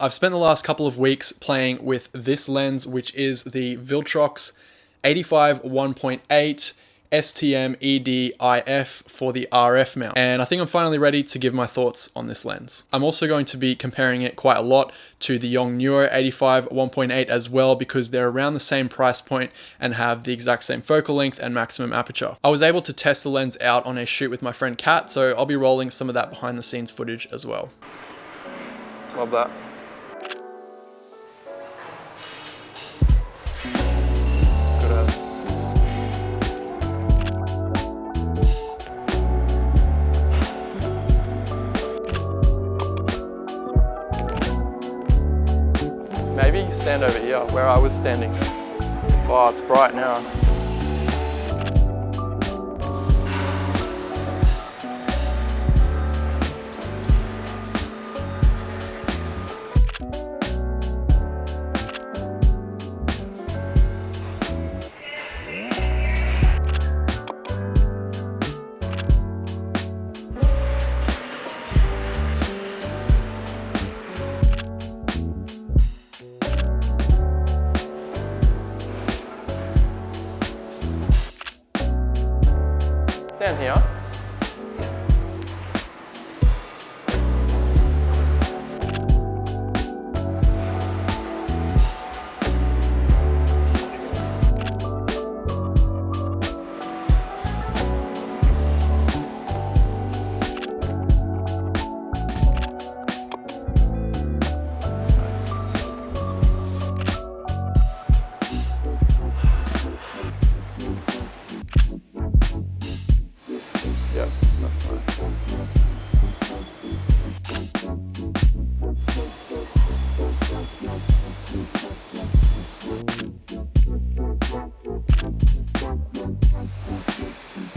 I've spent the last couple of weeks playing with this lens, which is the Viltrox 85 1.8 STM ED-IF for the RF mount. And I think I'm finally ready to give my thoughts on this lens. I'm also going to be comparing it quite a lot to the Yongnuo 85 1.8 as well, because they're around the same price point and have the exact same focal length and maximum aperture. I was able to test the lens out on a shoot with my friend Kat, so I'll be rolling some of that behind the scenes footage as well. Love that. Maybe you stand over here where I was standing. Oh, it's bright now. Stand here. Yeah, that's nice.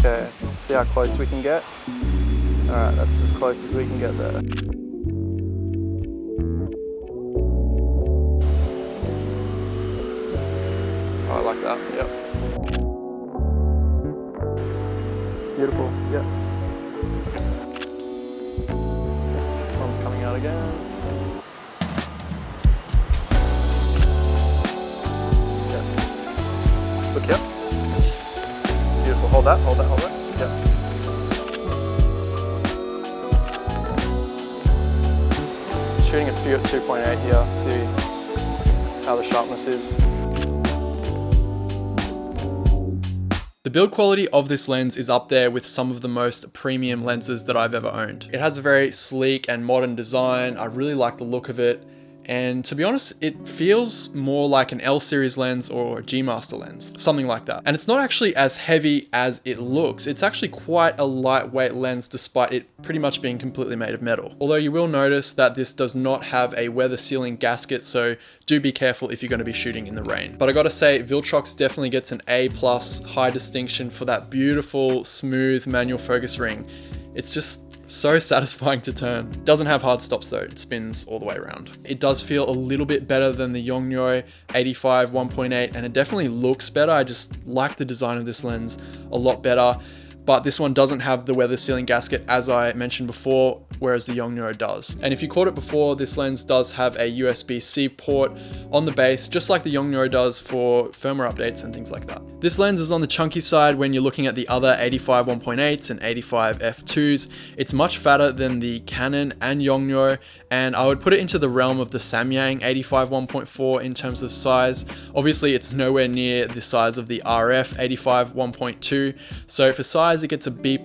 Okay, see how close we can get? Alright, that's as close as we can get there. Oh, I like that, yep. Beautiful, yeah. Sun's coming out again. Yeah. Look here. Beautiful, hold that, hold that, hold that. Yeah. Shooting a few at 2.8 here, see how the sharpness is. The build quality of this lens is up there with some of the most premium lenses that I've ever owned. It has a very sleek and modern design. I really like the look of it. And to be honest, it feels more like an L series lens or a G Master lens, something like that. And it's not actually as heavy as it looks. It's actually quite a lightweight lens despite it pretty much being completely made of metal. Although you will notice that this does not have a weather sealing gasket, so do be careful if you're going to be shooting in the rain. But I gotta say, Viltrox definitely gets an A+ high distinction for that beautiful, smooth manual focus ring. It's just so satisfying to turn. Doesn't have hard stops though, it spins all the way around. It does feel a little bit better than the Yongnuo 85 1.8, and it definitely looks better. I just like the design of this lens a lot better. But this one doesn't have the weather sealing gasket as I mentioned before, whereas the Yongnuo does. And if you caught it before, this lens does have a USB-C port on the base, just like the Yongnuo does for firmware updates and things like that. This lens is on the chunky side when you're looking at the other 85 1.8s and 85 f2s. It's much fatter than the Canon and Yongnuo, and I would put it into the realm of the Samyang 85 1.4 in terms of size. Obviously, it's nowhere near the size of the RF 85 1.2. So for size, it gets a B+.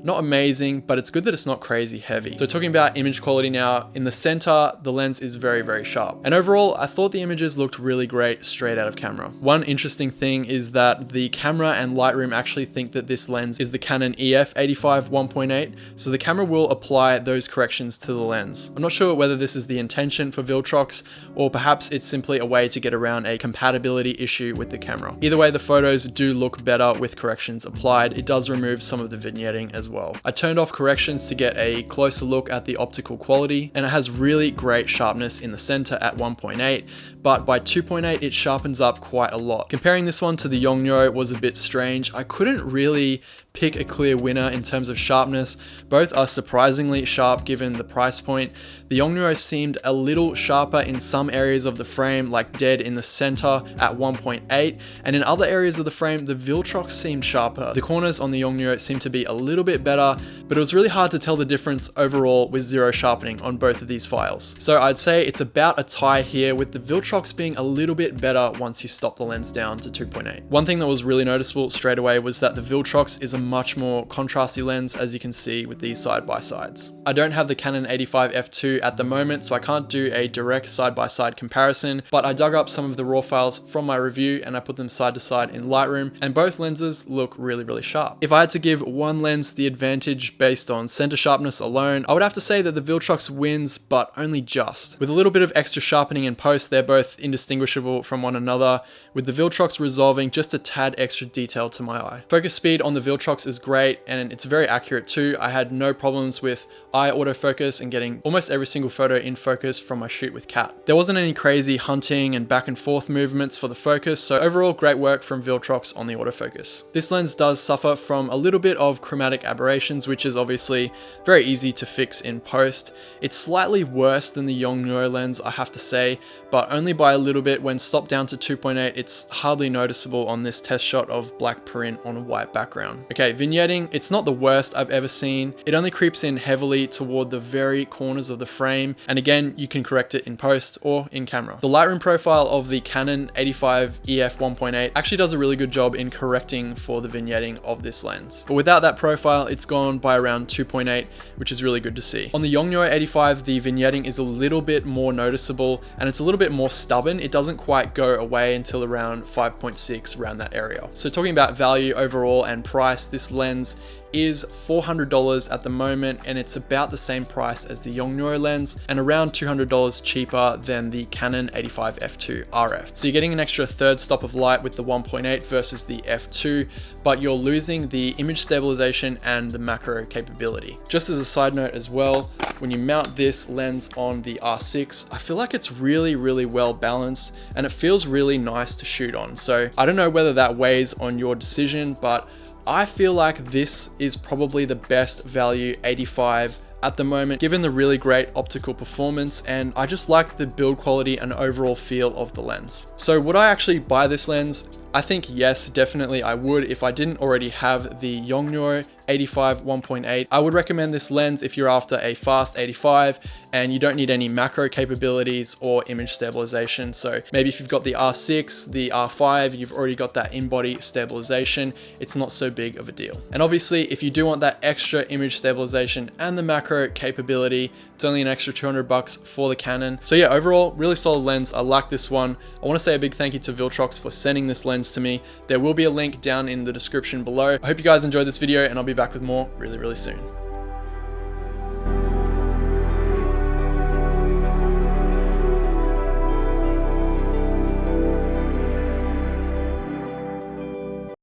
Not amazing, but it's good that it's not crazy heavy. So talking about image quality now, in the center, the lens is very, very sharp. And overall, I thought the images looked really great straight out of camera. One interesting thing is that the camera and Lightroom actually think that this lens is the Canon EF 85 1.8, so the camera will apply those corrections to the lens. I'm not sure whether this is the intention for Viltrox, or perhaps it's simply a way to get around a compatibility issue with the camera. Either way, the photos do look better with corrections applied. It does remove some of the vignetting as well. I turned off corrections to get a closer look at the optical quality, and it has really great sharpness in the center at 1.8, but by 2.8 it sharpens up quite a lot. Comparing this one to the Yongnuo was a bit strange. I couldn't really pick a clear winner in terms of sharpness. Both are surprisingly sharp given the price point. The Yongnuo seemed a little sharper in some areas of the frame, like dead in the center at 1.8, and in other areas of the frame, the Viltrox seemed sharper. The corners on the Yongnuo seemed to be a little bit better, but it was really hard to tell the difference overall with zero sharpening on both of these files. So I'd say it's about a tie here, with the Viltrox being a little bit better once you stop the lens down to 2.8. One thing that was really noticeable straight away was that the Viltrox is a much more contrasty lens, as you can see with these side-by-sides. I don't have the Canon 85 f2 at the moment, so I can't do a direct side-by-side comparison, but I dug up some of the raw files from my review and I put them side to side in Lightroom, and both lenses look really sharp. If I had to give one lens the advantage based on center sharpness alone, I would have to say that the Viltrox wins, but only just. With a little bit of extra sharpening in post, they're both indistinguishable from one another, with the Viltrox resolving just a tad extra detail to my eye. Focus speed on the Viltrox is great, and it's very accurate too. I had no problems with eye autofocus and getting almost every single photo in focus from my shoot with Cat. There wasn't any crazy hunting and back and forth movements for the focus, so overall great work from Viltrox on the autofocus. This lens does suffer from a little bit of chromatic aberrations, which is obviously very easy to fix in post. It's slightly worse than the Yongnuo lens, I have to say, but only by a little bit. When stopped down to 2.8, it's hardly noticeable on this test shot of black print on a white background. Okay, vignetting, it's not the worst I've ever seen. It only creeps in heavily toward the very corners of the frame, and again, you can correct it in post or in camera. The Lightroom profile of the Canon 85 EF 1.8 actually does a really good job in correcting for the vignetting of this lens. But without that profile, it's gone by around 2.8, which is really good to see. On the Yongnuo 85, the vignetting is a little bit more noticeable, and it's a little bit more stubborn. It doesn't quite go away until around 5.6, around that area. So talking about value overall and price, this lens is $400 at the moment, and it's about the same price as the Yongnuo lens and around $200 cheaper than the Canon 85 f2 RF. So you're getting an extra third stop of light with the 1.8 versus the f2, but you're losing the image stabilization and the macro capability. Just as a side note as well, when you mount this lens on the R6, I feel like it's really well balanced and it feels really nice to shoot on. So I don't know whether that weighs on your decision, but I feel like this is probably the best value 85 at the moment, given the really great optical performance, and I just like the build quality and overall feel of the lens. So would I actually buy this lens? I think yes, definitely I would if I didn't already have the Yongnuo 85 1.8. I would recommend this lens if you're after a fast 85 and you don't need any macro capabilities or image stabilization. So maybe if you've got the R6, the R5, you've already got that in-body stabilization, it's not so big of a deal. And obviously, if you do want that extra image stabilization and the macro capability, it's only an extra $200 for the Canon. So yeah, overall, really solid lens. I like this one. I want to say a big thank you to Viltrox for sending this lens to me. There will be a link down in the description below. I hope you guys enjoyed this video, and I'll be back with more really soon.